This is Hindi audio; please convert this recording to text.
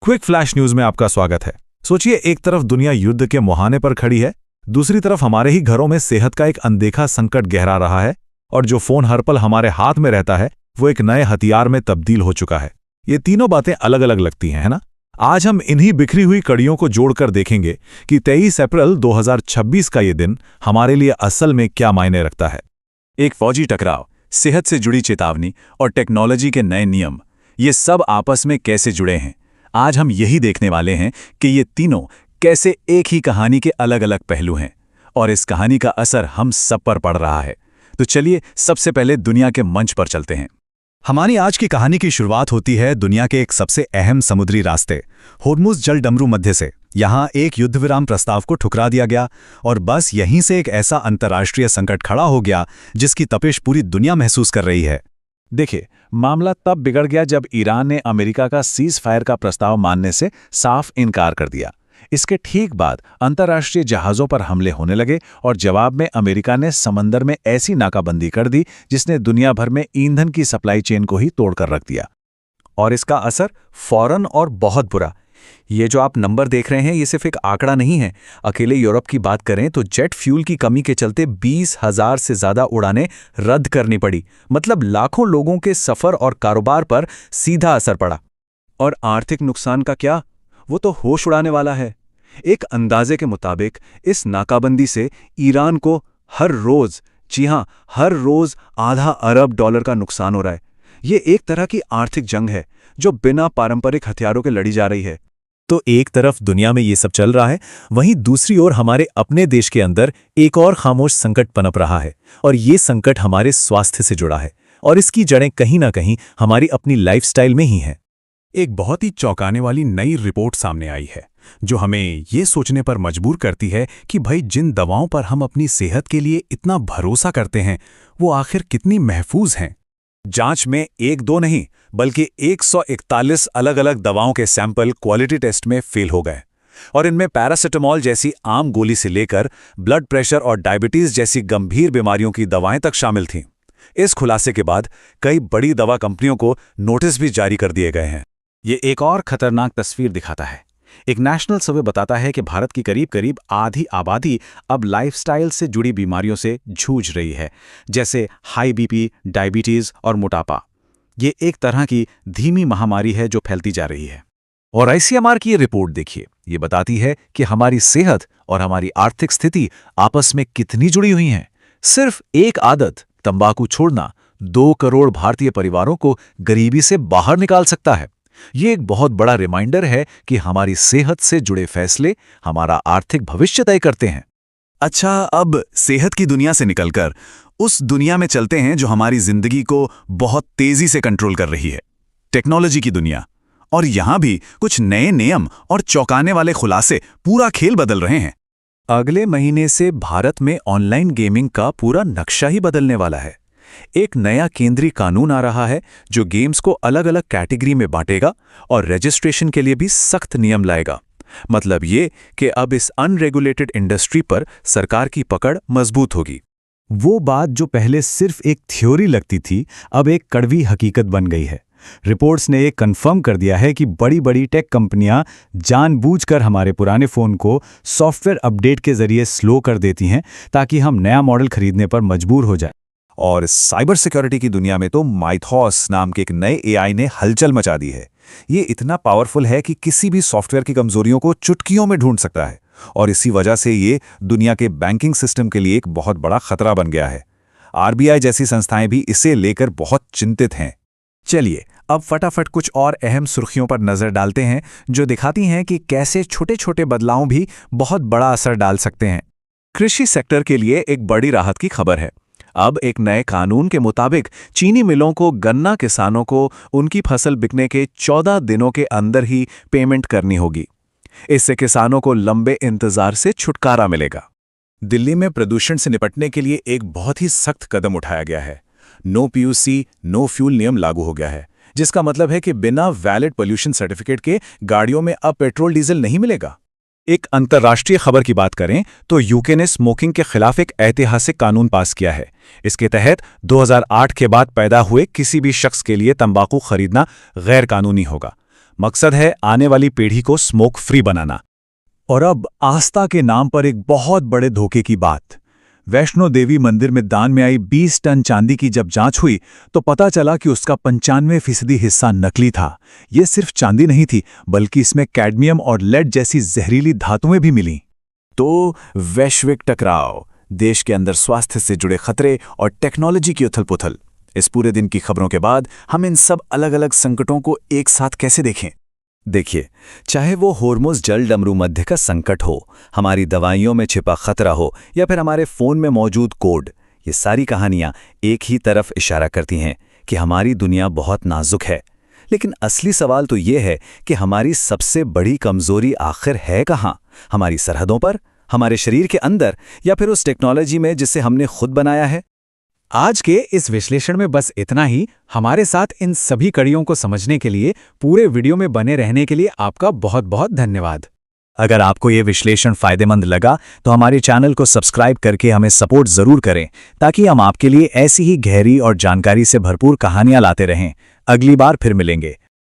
क्विक फ्लैश न्यूज में आपका स्वागत है। सोचिए, एक तरफ दुनिया युद्ध के मुहाने पर खड़ी है, दूसरी तरफ हमारे ही घरों में सेहत का एक अनदेखा संकट गहरा रहा है और जो फोन हर पल हमारे हाथ में रहता है वो एक नए हथियार में तब्दील हो चुका है। ये तीनों बातें अलग अलग लगती हैं, है ना? आज हम इन्हीं बिखरी हुई कड़ियों को जोड़कर देखेंगे कि 23 अप्रैल 2026 का ये दिन हमारे लिए असल में क्या मायने रखता है। एक फौजी टकराव, सेहत से जुड़ी चेतावनी और टेक्नोलॉजी के नए नियम, ये सब आपस में कैसे जुड़े हैं? आज हम यही देखने वाले हैं कि ये तीनों कैसे एक ही कहानी के अलग अलग पहलू हैं और इस कहानी का असर हम सब पर पड़ रहा है। तो चलिए सबसे पहले दुनिया के मंच पर चलते हैं। हमारी आज की कहानी की शुरुआत होती है दुनिया के एक सबसे अहम समुद्री रास्ते होर्मुज़ जल डमरू मध्य से। यहाँ एक युद्ध विराम प्रस्ताव को ठुकरा दिया गया और बस यहीं से एक ऐसा अंतर्राष्ट्रीय संकट खड़ा हो गया जिसकी तपिश पूरी दुनिया महसूस कर रही है। देखिए, मामला तब बिगड़ गया जब ईरान ने अमेरिका का सीज फायर का प्रस्ताव मानने से साफ इनकार कर दिया। इसके ठीक बाद अंतर्राष्ट्रीय जहाज़ों पर हमले होने लगे और जवाब में अमेरिका ने समंदर में ऐसी नाकाबंदी कर दी जिसने दुनिया भर में ईंधन की सप्लाई चेन को ही तोड़कर रख दिया। और इसका असर फौरन और बहुत बुरा। ये जो आप नंबर देख रहे हैं ये सिर्फ एक आंकड़ा नहीं है। अकेले यूरोप की बात करें तो जेट फ्यूल की कमी के चलते 20,000 से ज़्यादा उड़ानें रद्द करनी पड़ी। मतलब लाखों लोगों के सफ़र और कारोबार पर सीधा असर पड़ा। और आर्थिक नुकसान का क्या? वो तो होश उड़ाने वाला है। एक अंदाजे के मुताबिक इस नाकाबंदी से ईरान को हर रोज़, जी हाँ, हर रोज़ $0.5 अरब का नुकसान हो रहा है। ये एक तरह की आर्थिक जंग है जो बिना पारंपरिक हथियारों के लड़ी जा रही है। तो एक तरफ दुनिया में ये सब चल रहा है, वहीं दूसरी ओर हमारे अपने देश के अंदर एक और खामोश संकट पनप रहा है और ये संकट हमारे स्वास्थ्य से जुड़ा है और इसकी जड़ें कहीं ना कहीं हमारी अपनी लाइफस्टाइल में ही हैं। एक बहुत ही चौंकाने वाली नई रिपोर्ट सामने आई है जो हमें ये सोचने पर मजबूर करती है कि भाई जिन दवाओं पर हम अपनी सेहत के लिए इतना भरोसा करते हैं वो आखिर कितनी महफूज हैं। जांच में एक दो नहीं बल्कि 141 अलग अलग दवाओं के सैंपल क्वालिटी टेस्ट में फेल हो गए और इनमें पैरासिटामोल जैसी आम गोली से लेकर ब्लड प्रेशर और डायबिटीज जैसी गंभीर बीमारियों की दवाएं तक शामिल थीं। इस खुलासे के बाद कई बड़ी दवा कंपनियों को नोटिस भी जारी कर दिए गए हैं। ये एक और खतरनाक तस्वीर दिखाता है। एक नेशनल सर्वे बताता है कि भारत की करीब करीब आधी आबादी अब लाइफस्टाइल से जुड़ी बीमारियों से जूझ रही है, जैसे हाई बीपी, डायबिटीज और मोटापा। ये एक तरह की धीमी महामारी है जो फैलती जा रही है। और आईसीएमआर की ये रिपोर्ट देखिए, ये बताती है कि हमारी सेहत और हमारी आर्थिक स्थिति आपस में कितनी जुड़ी हुई हैं। सिर्फ एक आदत, तंबाकू छोड़ना, 2 करोड़ भारतीय परिवारों को गरीबी से बाहर निकाल सकता है। ये एक बहुत बड़ा रिमाइंडर है कि हमारी सेहत से जुड़े फैसले हमारा आर्थिक भविष्य तय करते हैं। अच्छा, अब सेहत की दुनिया से निकलकर उस दुनिया में चलते हैं जो हमारी जिंदगी को बहुत तेजी से कंट्रोल कर रही है, टेक्नोलॉजी की दुनिया। और यहां भी कुछ नए नियम और चौंकाने वाले खुलासे पूरा खेल बदल रहे हैं। अगले महीने से भारत में ऑनलाइन गेमिंग का पूरा नक्शा ही बदलने वाला है। एक नया केंद्रीय कानून आ रहा है जो गेम्स को अलग अलग कैटेगरी में बांटेगा और रजिस्ट्रेशन के लिए भी सख्त नियम लाएगा। मतलब ये कि अब इस अनरेगुलेटेड इंडस्ट्री पर सरकार की पकड़ मजबूत होगी। वो बात जो पहले सिर्फ एक थ्योरी लगती थी अब एक कड़वी हकीकत बन गई है। रिपोर्ट्स ने ये कंफर्म कर दिया है कि बड़ी बड़ी टेक कंपनियां जानबूझकर हमारे पुराने फ़ोन को सॉफ्टवेयर अपडेट के जरिए स्लो कर देती हैं ताकि हम नया मॉडल खरीदने पर मजबूर हो जाए। और साइबर सिक्योरिटी की दुनिया में तो माइथॉस नाम के एक नए एआई ने हलचल मचा दी है। ये इतना पावरफुल है कि किसी भी सॉफ्टवेयर की कमजोरियों को चुटकियों में ढूंढ सकता है और इसी वजह से ये दुनिया के बैंकिंग सिस्टम के लिए एक बहुत बड़ा खतरा बन गया है। आरबीआई जैसी संस्थाएं भी इसे लेकर बहुत चिंतित हैं। चलिए अब फटाफट कुछ और अहम सुर्खियों पर नजर डालते हैं जो दिखाती हैं कि कैसे छोटे छोटे बदलाव भी बहुत बड़ा असर डाल सकते हैं। कृषि सेक्टर के लिए एक बड़ी राहत की खबर है। अब एक नए कानून के मुताबिक चीनी मिलों को गन्ना किसानों को उनकी फसल बिकने के 14 दिनों के अंदर ही पेमेंट करनी होगी। इससे किसानों को लंबे इंतजार से छुटकारा मिलेगा। दिल्ली में प्रदूषण से निपटने के लिए एक बहुत ही सख्त कदम उठाया गया है। नो पीयूसी, नो फ्यूल नियम लागू हो गया है, जिसका मतलब है कि बिना वैलिड पोल्यूशन सर्टिफिकेट के गाड़ियों में अब पेट्रोल डीजल नहीं मिलेगा। एक अंतर्राष्ट्रीय खबर की बात करें तो यूके ने स्मोकिंग के खिलाफ एक ऐतिहासिक कानून पास किया है। इसके तहत 2008 के बाद पैदा हुए किसी भी शख्स के लिए तंबाकू खरीदना गैर कानूनी होगा। मकसद है आने वाली पीढ़ी को स्मोक फ्री बनाना। और अब आस्था के नाम पर एक बहुत बड़े धोखे की बात। वैष्णो देवी मंदिर में दान में आई 20 टन चांदी की जब जांच हुई तो पता चला कि उसका 95% हिस्सा नकली था। ये सिर्फ चांदी नहीं थी, बल्कि इसमें कैडमियम और लेड जैसी जहरीली धातुएं भी मिलीं। तो वैश्विक टकराव, देश के अंदर स्वास्थ्य से जुड़े खतरे और टेक्नोलॉजी की उथल-पुथल। इस पूरे दिन की खबरों के बाद हम इन सब अलग-अलग संकटों को एक साथ कैसे देखें? देखिए, चाहे वो होर्मुज़ जल डमरू मध्य का संकट हो, हमारी दवाइयों में छिपा खतरा हो या फिर हमारे फोन में मौजूद कोड, ये सारी कहानियां एक ही तरफ इशारा करती हैं कि हमारी दुनिया बहुत नाजुक है। लेकिन असली सवाल तो ये है कि हमारी सबसे बड़ी कमजोरी आखिर है कहाँ? हमारी सरहदों पर, हमारे शरीर के अंदर, या फिर उस टेक्नोलॉजी में जिसे हमने खुद बनाया है? आज के इस विश्लेषण में बस इतना ही। हमारे साथ इन सभी कड़ियों को समझने के लिए, पूरे वीडियो में बने रहने के लिए आपका बहुत बहुत धन्यवाद। अगर आपको ये विश्लेषण फायदेमंद लगा तो हमारे चैनल को सब्सक्राइब करके हमें सपोर्ट जरूर करें, ताकि हम आपके लिए ऐसी ही गहरी और जानकारी से भरपूर कहानियां लाते रहें। अगली बार फिर मिलेंगे।